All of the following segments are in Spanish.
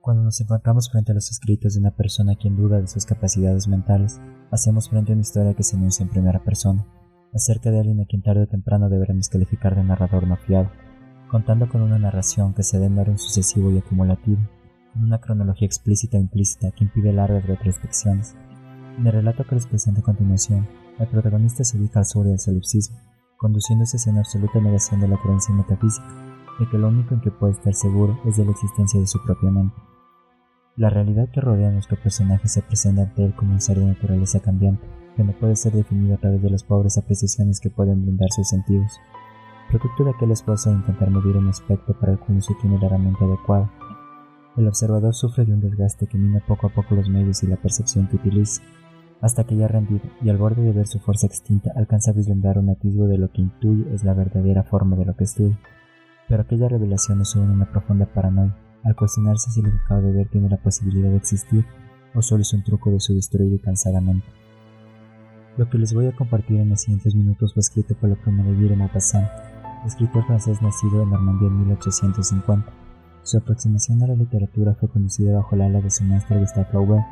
Cuando nos encontramos frente a los escritos de una persona quien duda de sus capacidades mentales, hacemos frente a una historia que se enuncia en primera persona, acerca de alguien a quien tarde o temprano deberemos calificar de narrador no fiable, contando con una narración que se dé en orden sucesivo y acumulativo, con una cronología explícita o implícita que impide largas retrospecciones. En el relato que les presento a continuación, el protagonista se ubica al sur del solipsismo, conduciéndose hacia una absoluta negación de la creencia metafísica, de que lo único en que puede estar seguro es de la existencia de su propia mente. La realidad que rodea a nuestro personaje se presenta ante él como un ser de naturaleza cambiante, que no puede ser definido a través de las pobres apreciaciones que pueden brindar sus sentidos, producto de aquel esfuerzo de intentar medir un aspecto para el cual no se tiene claramente adecuado. El observador sufre de un desgaste que mina poco a poco los medios y la percepción que utiliza, hasta que ya rendido y al borde de ver su fuerza extinta alcanza a vislumbrar un atisbo de lo que intuye es la verdadera forma de lo que estudia. Pero aquella revelación no sube en una profunda paranoia, al cuestionarse si lo que acaba de ver tiene la posibilidad de existir o solo es un truco de su destruida y cansada mente. Lo que les voy a compartir en los siguientes minutos fue escrito por el primo de Guy de Maupassant, escritor francés nacido en Normandía en 1850. Su aproximación a la literatura fue conducida bajo el ala de su maestro Gustave Flaubert.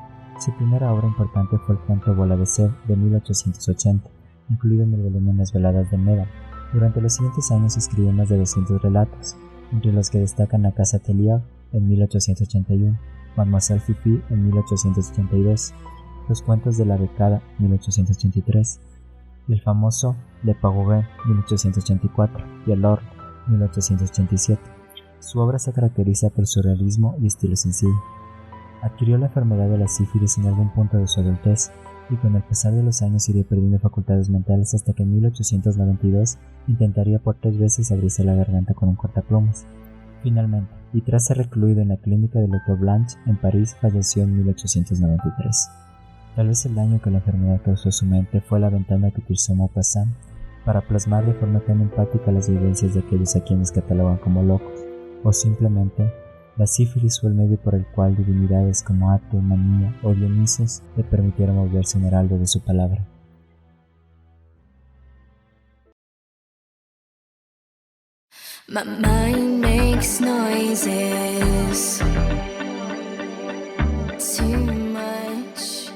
Su primera obra importante fue el cuento Bola de Sed de 1880, incluido en el volumen Las veladas de Médano. Durante los siguientes años escribió más de 200 relatos, entre los que destacan La Casa Atelier en 1881, Mademoiselle Fifi en 1882, Los cuentos de la becada 1883, y el famoso Le Parouet 1884 y El Orbe 1887. Su obra se caracteriza por su realismo y estilo sencillo. Adquirió la enfermedad de la sífilis en algún punto de su adultez, y con el pasar de los años iría perdiendo facultades mentales hasta que en 1892 intentaría por 3 veces abrirse la garganta con un cortaplumas. Finalmente, y tras ser recluido en la clínica del Dr. Blanche en París, falleció en 1893. Tal vez el daño que la enfermedad causó a su mente fue la ventana que utilizó Maupassant para plasmar de forma tan empática las vivencias de aquellos a quienes catalogan como locos, o simplemente la sífilis fue el medio por el cual divinidades como Ate, Manía o Dionisos le permitieron volverse un heraldo de su palabra. My mind makes noises too much.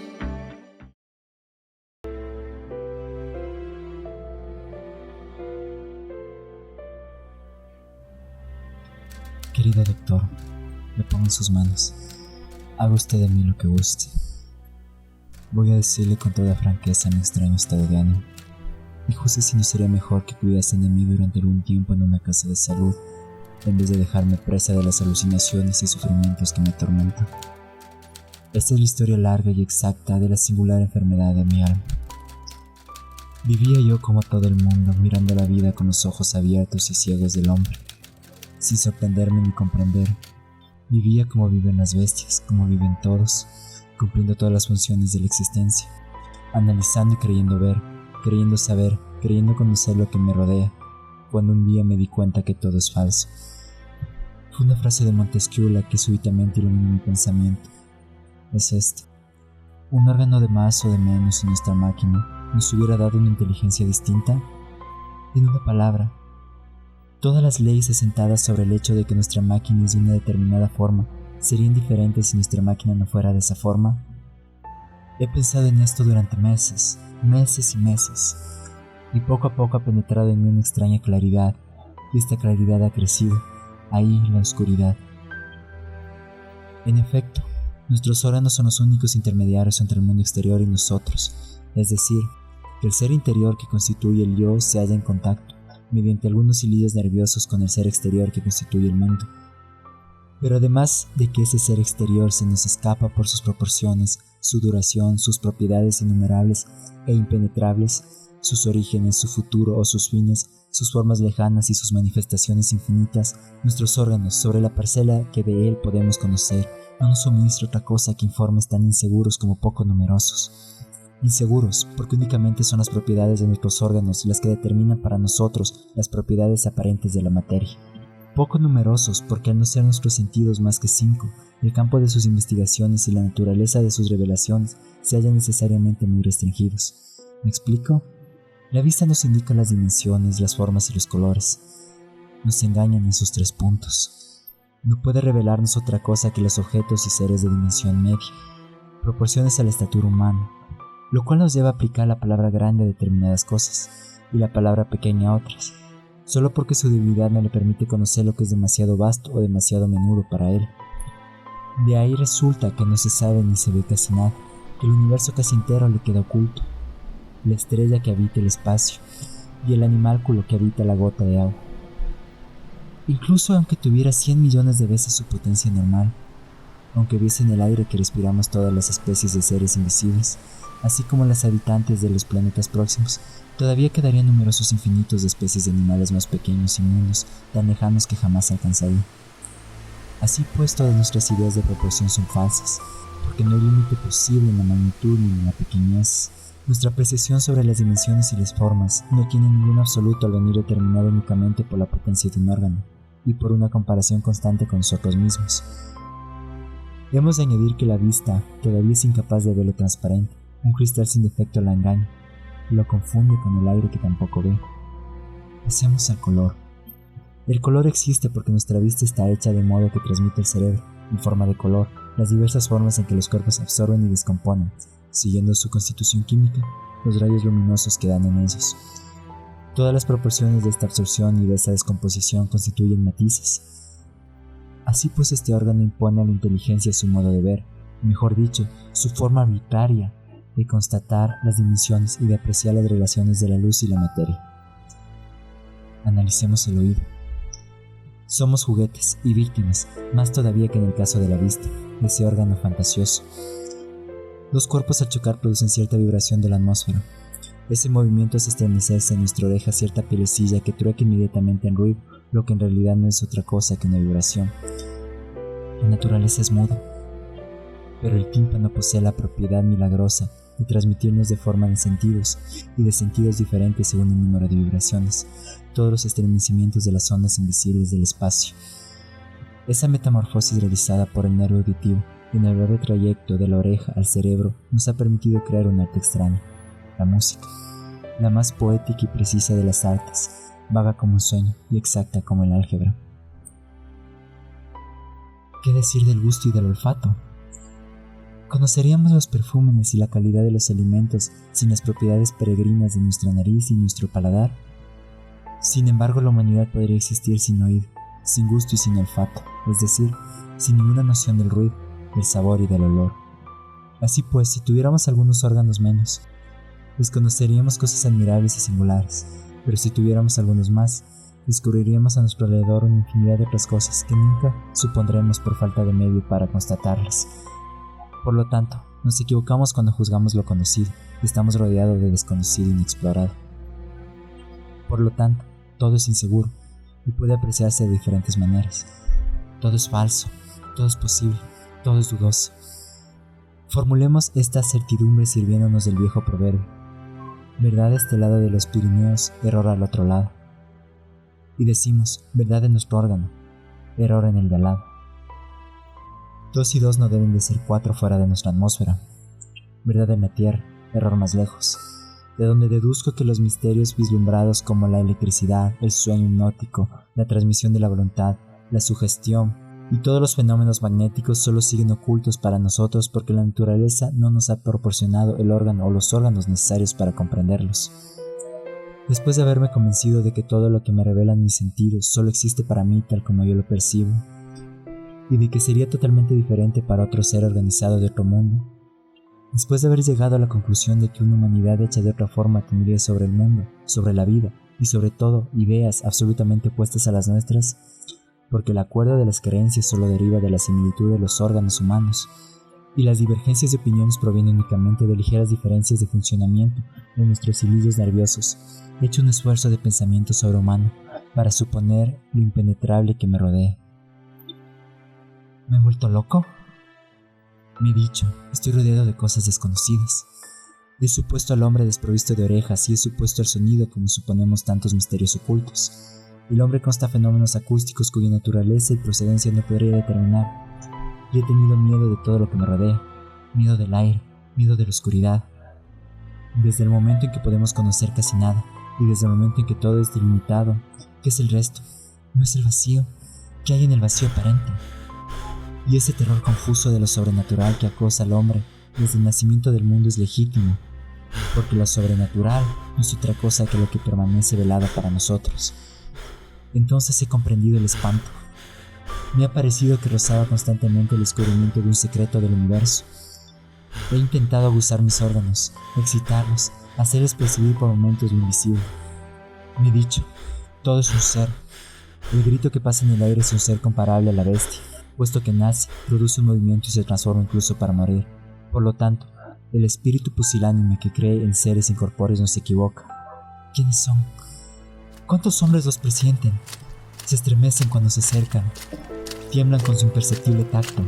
Querido doctor, me pongo en sus manos. Haga usted de mí lo que guste. Voy a decirle con toda franqueza mi extraño estado de ánimo. Y juzgue si no sería mejor que cuidase de mí durante algún tiempo en una casa de salud, en vez de dejarme presa de las alucinaciones y sufrimientos que me atormentan. Esta es la historia larga y exacta de la singular enfermedad de mi alma. Vivía yo como todo el mundo, mirando la vida con los ojos abiertos y ciegos del hombre, sin sorprenderme ni comprender. Vivía como viven las bestias, como viven todos, cumpliendo todas las funciones de la existencia, analizando y creyendo ver, creyendo saber, creyendo conocer lo que me rodea, cuando un día me di cuenta que todo es falso. Fue una frase de Montesquieu la que súbitamente iluminó mi pensamiento. Es esta: ¿un órgano de más o de menos en nuestra máquina nos hubiera dado una inteligencia distinta? En una palabra, todas las leyes asentadas sobre el hecho de que nuestra máquina es de una determinada forma serían diferentes si nuestra máquina no fuera de esa forma. He pensado en esto durante meses y meses, y poco a poco ha penetrado en mí una extraña claridad, y esta claridad ha crecido, ahí en la oscuridad. En efecto, nuestros órganos son los únicos intermediarios entre el mundo exterior y nosotros, es decir, que el ser interior que constituye el yo se halla en contacto, mediante algunos hilillos nerviosos con el ser exterior que constituye el mundo. Pero además de que ese ser exterior se nos escapa por sus proporciones, su duración, sus propiedades innumerables e impenetrables, sus orígenes, su futuro o sus fines, sus formas lejanas y sus manifestaciones infinitas, nuestros órganos, sobre la parcela que de él podemos conocer, no nos suministra otra cosa que informes tan inseguros como poco numerosos. Inseguros, porque únicamente son las propiedades de nuestros órganos las que determinan para nosotros las propiedades aparentes de la materia. Poco numerosos, porque al no ser nuestros sentidos más que 5, el campo de sus investigaciones y la naturaleza de sus revelaciones se hallan necesariamente muy restringidos. ¿Me explico? La vista nos indica las dimensiones, las formas y los colores. Nos engañan en sus 3 puntos. no puede revelarnos otra cosa que los objetos y seres de dimensión media, proporciones a la estatura humana, lo cual nos lleva a aplicar la palabra grande a determinadas cosas y la palabra pequeña a otras, solo porque su debilidad no le permite conocer lo que es demasiado vasto o demasiado menudo para él. De ahí resulta que no se sabe ni se ve casi nada, que el universo casi entero le queda oculto, la estrella que habita el espacio y el animálculo que habita la gota de agua. Incluso aunque tuviera 100 millones de veces su potencia normal, aunque viese en el aire que respiramos todas las especies de seres invisibles, así como las habitantes de los planetas próximos, todavía quedarían numerosos infinitos de especies de animales más pequeños y mundos, tan lejanos que jamás alcanzaría. Así pues, todas nuestras ideas de proporción son falsas, porque no hay límite posible en la magnitud ni en la pequeñez. Nuestra apreciación sobre las dimensiones y las formas no tiene ningún absoluto al venir determinado únicamente por la potencia de un órgano y por una comparación constante con nosotros mismos. Hemos de añadir que la vista todavía es incapaz de ver lo transparente. Un cristal sin defecto la engaña, lo confunde con el aire que tampoco ve. Pasemos al color. El color existe porque nuestra vista está hecha de modo que transmite al cerebro, en forma de color, las diversas formas en que los cuerpos absorben y descomponen, siguiendo su constitución química, los rayos luminosos que dan en ellos. Todas las proporciones de esta absorción y de esta descomposición constituyen matices. Así pues, este órgano impone a la inteligencia su modo de ver, mejor dicho, su forma arbitraria de constatar las dimensiones y de apreciar las relaciones de la luz y la materia. Analicemos el oído. Somos juguetes y víctimas, más todavía que en el caso de la vista, de ese órgano fantasioso. Los cuerpos al chocar producen cierta vibración de la atmósfera. Ese movimiento es estremecerse en nuestra oreja cierta pielecilla que trueca inmediatamente en ruido, lo que en realidad no es otra cosa que una vibración. La naturaleza es muda, pero el tímpano posee la propiedad milagrosa de transmitirnos de forma de sentidos y de sentidos diferentes según el número de vibraciones, todos los estremecimientos de las ondas invisibles del espacio. Esa metamorfosis realizada por el nervio auditivo en el breve trayecto de la oreja al cerebro nos ha permitido crear un arte extraño, la música, la más poética y precisa de las artes, vaga como un sueño y exacta como el álgebra. ¿Qué decir del gusto y del olfato? ¿Conoceríamos los perfumes y la calidad de los alimentos sin las propiedades peregrinas de nuestra nariz y nuestro paladar? Sin embargo, la humanidad podría existir sin oído, sin gusto y sin olfato, es decir, sin ninguna noción del ruido, del sabor y del olor. Así pues, si tuviéramos algunos órganos menos, desconoceríamos cosas admirables y singulares, pero si tuviéramos algunos más, descubriríamos a nuestro alrededor una infinidad de otras cosas que nunca supondremos por falta de medio para constatarlas. Por lo tanto, nos equivocamos cuando juzgamos lo conocido y estamos rodeados de desconocido inexplorado. Por lo tanto, todo es inseguro y puede apreciarse de diferentes maneras. Todo es falso, todo es posible, todo es dudoso. Formulemos esta certidumbre sirviéndonos del viejo proverbio: verdad a este lado de los Pirineos, error al otro lado. Y decimos, verdad en nuestro órgano, error en el de al lado. 2 y 2 no deben de ser 4 fuera de nuestra atmósfera. Verdad en la Tierra, error más lejos, de donde deduzco que los misterios vislumbrados como la electricidad, el sueño hipnótico, la transmisión de la voluntad, la sugestión y todos los fenómenos magnéticos solo siguen ocultos para nosotros porque la naturaleza no nos ha proporcionado el órgano o los órganos necesarios para comprenderlos. Después de haberme convencido de que todo lo que me revelan mis sentidos solo existe para mí tal como yo lo percibo, y de que sería totalmente diferente para otro ser organizado de otro mundo, después de haber llegado a la conclusión de que una humanidad hecha de otra forma tendría sobre el mundo, sobre la vida y sobre todo ideas absolutamente opuestas a las nuestras, porque el acuerdo de las creencias solo deriva de la similitud de los órganos humanos, y las divergencias de opiniones provienen únicamente de ligeras diferencias de funcionamiento de nuestros hilillos nerviosos, he hecho un esfuerzo de pensamiento sobrehumano para suponer lo impenetrable que me rodea. ¿Me he vuelto loco? Me he dicho, estoy rodeado de cosas desconocidas. He supuesto al hombre desprovisto de orejas y he supuesto al sonido como suponemos tantos misterios ocultos. El hombre consta fenómenos acústicos cuya naturaleza y procedencia no podría determinar. Y he tenido miedo de todo lo que me rodea, miedo del aire, miedo de la oscuridad. Desde el momento en que podemos conocer casi nada, y desde el momento en que todo es delimitado, ¿qué es el resto? ¿No es el vacío? ¿Qué hay en el vacío aparente? Y ese terror confuso de lo sobrenatural que acosa al hombre desde el nacimiento del mundo es legítimo, porque lo sobrenatural no es otra cosa que lo que permanece velado para nosotros. Entonces he comprendido el espanto. Me ha parecido que rozaba constantemente el descubrimiento de un secreto del universo. He intentado abusar mis órganos, excitarlos, hacerles percibir por momentos lo invisible. Me he dicho, todo es un ser. El grito que pasa en el aire es un ser comparable a la bestia, puesto que nace, produce un movimiento y se transforma incluso para morir. Por lo tanto, el espíritu pusilánime que cree en seres incorpóreos no se equivoca. ¿Quiénes son? ¿Cuántos hombres los presienten? Se estremecen cuando se acercan, tiemblan con su imperceptible tacto.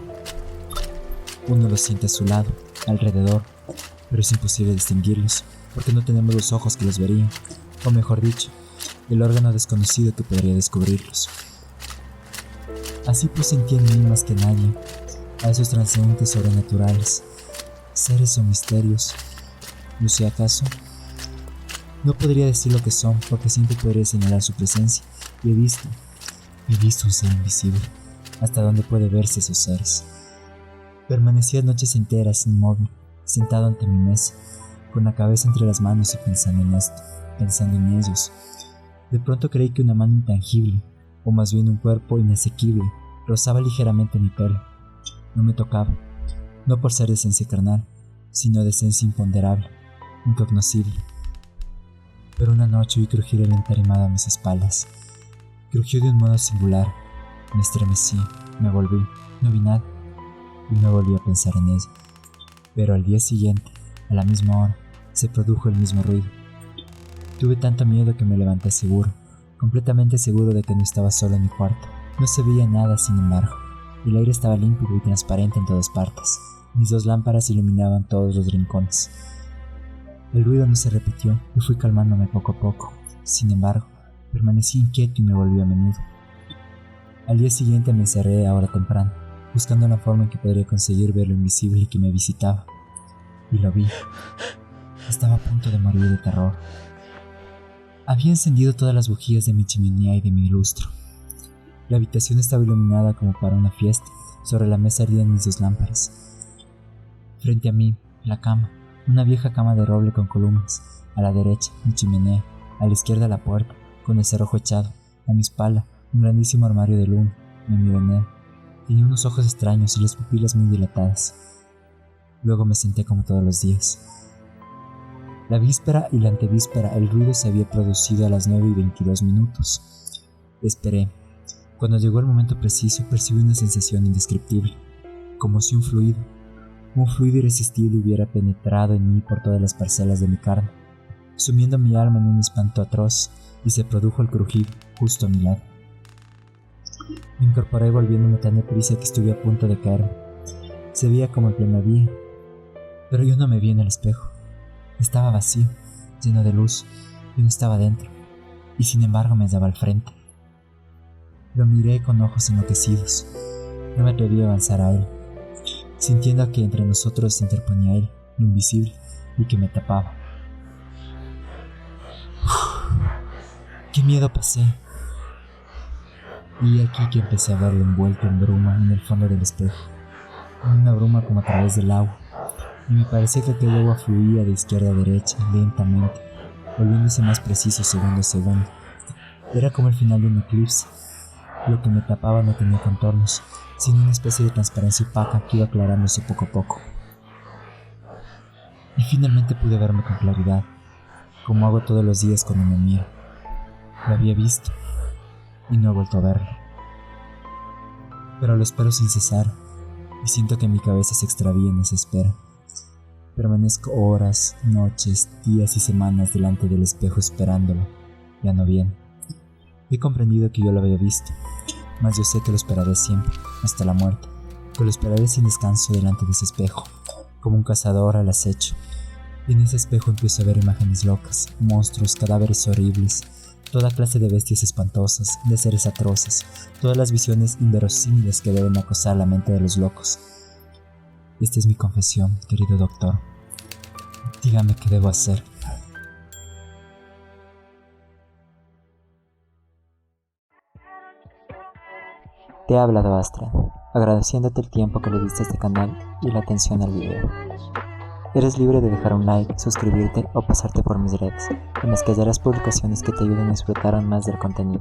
Uno los siente a su lado, alrededor, pero es imposible distinguirlos, porque no tenemos los ojos que los verían, o mejor dicho, el órgano desconocido que podría descubrirlos. Así pues sentí en mí más que nadie a esos transeúntes sobrenaturales, seres o misterios. ¿No sé acaso? No podría decir lo que son, porque siempre podría señalar su presencia. Y he visto un ser invisible, hasta donde puede verse esos seres. Permanecía noches enteras inmóvil, sentado ante mi mesa, con la cabeza entre las manos y pensando en esto, pensando en ellos. De pronto creí que una mano intangible, o más bien un cuerpo inasequible, rozaba ligeramente mi pelo. No me tocaba, no por ser de esencia carnal, sino de esencia imponderable, incognoscible. Pero una noche oí crujir el entarimado a mis espaldas. Crujió de un modo singular. Me estremecí, me volví, no vi nada, y no volví a pensar en ella. Pero al día siguiente, a la misma hora, se produjo el mismo ruido. Tuve tanto miedo que me levanté seguro, completamente seguro de que no estaba solo en mi cuarto. No se veía nada, sin embargo. El aire estaba límpido y transparente en todas partes. Mis 2 lámparas iluminaban todos los rincones. El ruido no se repitió y fui calmándome poco a poco. Sin embargo, permanecí inquieto y me volví a menudo. Al día siguiente me encerré a hora temprana, buscando la forma en que podría conseguir ver lo invisible que me visitaba. Y lo vi. Estaba a punto de morir de terror. Había encendido todas las bujías de mi chimenea y de mi lustro. La habitación estaba iluminada como para una fiesta. Sobre la mesa ardían mis 2 lámparas. Frente a mí, la cama, una vieja cama de roble con columnas. A la derecha, mi chimenea. A la izquierda, la puerta, con el cerrojo echado. A mi espalda, un grandísimo armario de luna. Me miré en él. Tenía unos ojos extraños y las pupilas muy dilatadas. Luego me senté como todos los días. La víspera y la antevíspera el ruido se había producido a las 9:22. Esperé. Cuando llegó el momento preciso percibí una sensación indescriptible, como si un fluido irresistible hubiera penetrado en mí por todas las parcelas de mi carne, sumiendo mi alma en un espanto atroz, y se produjo el crujido justo a mi lado. Me incorporé volviéndome tan deprisa que estuve a punto de caerme. Se veía como en pleno día, pero yo no me vi en el espejo. Estaba vacío, lleno de luz. Yo no estaba dentro, y sin embargo me hallaba al frente. Lo miré con ojos enloquecidos. No me atreví a avanzar a él, sintiendo que entre nosotros se interponía él, lo invisible, y que me tapaba. ¡Qué miedo pasé! Y aquí que empecé a verlo envuelto en bruma en el fondo del espejo, en una bruma como a través del agua, y me parecía que aquella agua fluía de izquierda a derecha, lentamente, volviéndose más preciso segundo a segundo. Era como el final de un eclipse. Lo que me tapaba no tenía contornos, sino una especie de transparencia opaca que iba aclarándose poco a poco. Y finalmente pude verme con claridad, como hago todos los días cuando me miro. Lo había visto, y no he vuelto a verlo. Pero lo espero sin cesar, y siento que mi cabeza se extravía en esa espera. Permanezco horas, noches, días y semanas delante del espejo esperándolo. Ya no viene. He comprendido que yo lo había visto, mas yo sé que lo esperaré siempre, hasta la muerte, que lo esperaré sin descanso delante de ese espejo, como un cazador al acecho. Y en ese espejo empiezo a ver imágenes locas, monstruos, cadáveres horribles, toda clase de bestias espantosas, de seres atroces, todas las visiones inverosímiles que deben acosar la mente de los locos. Esta es mi confesión, querido doctor. Dígame qué debo hacer. Te ha hablado Astra, agradeciéndote el tiempo que le diste a este canal y la atención al video. Eres libre de dejar un like, suscribirte o pasarte por mis redes, en las que hallarás publicaciones que te ayuden a disfrutar aún más del contenido.